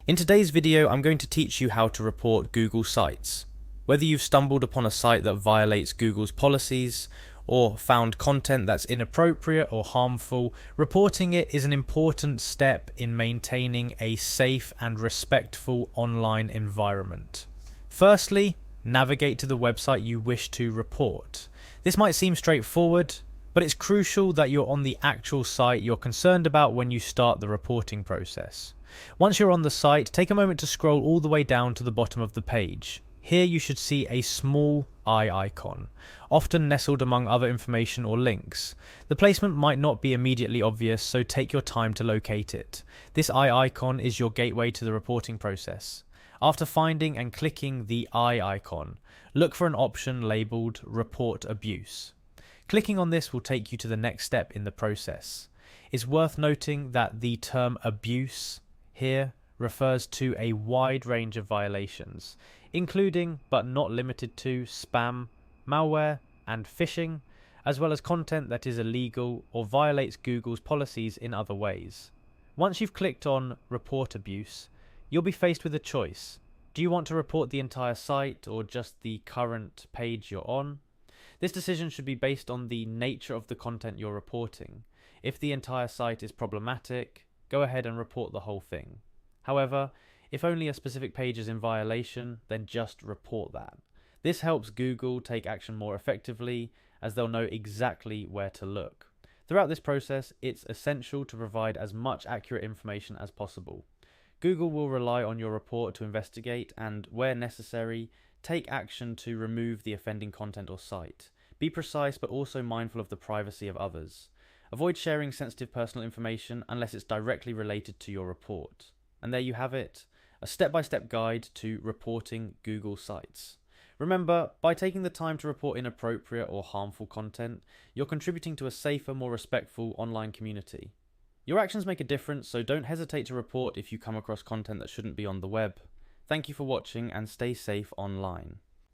In today's video, I'm going to teach you how to report Google sites. Whether you've stumbled upon a site that violates Google's policies or found content that's inappropriate or harmful, reporting it is an important step in maintaining a safe and respectful online environment. Firstly, navigate to the website you wish to report. This might seem straightforward, but it's crucial that you're on the actual site you're concerned about when you start the reporting process. Once you're on the site, take a moment to scroll all the way down to the bottom of the page. Here you should see a small eye icon, often nestled among other information or links. The placement might not be immediately obvious, so take your time to locate it. This eye icon is your gateway to the reporting process. After finding and clicking the eye icon, look for an option labeled Report Abuse. Clicking on this will take you to the next step in the process. It's worth noting that the term abuse here refers to a wide range of violations, including but not limited to spam, malware, and phishing, as well as content that is illegal or violates Google's policies in other ways. Once you've clicked on Report Abuse, you'll be faced with a choice. Do you want to report the entire site or just the current page you're on? This decision should be based on the nature of the content you're reporting. If the entire site is problematic, go ahead and report the whole thing. However, if only a specific page is in violation, then just report that. This helps Google take action more effectively, as they'll know exactly where to look. Throughout this process, it's essential to provide as much accurate information as possible. Google will rely on your report to investigate and, where necessary, take action to remove the offending content or site. Be precise but also mindful of the privacy of others. Avoid sharing sensitive personal information unless it's directly related to your report. And there you have it, a step-by-step guide to reporting Google sites. Remember, by taking the time to report inappropriate or harmful content, you're contributing to a safer, more respectful online community. Your actions make a difference, so don't hesitate to report if you come across content that shouldn't be on the web. Thank you for watching and stay safe online.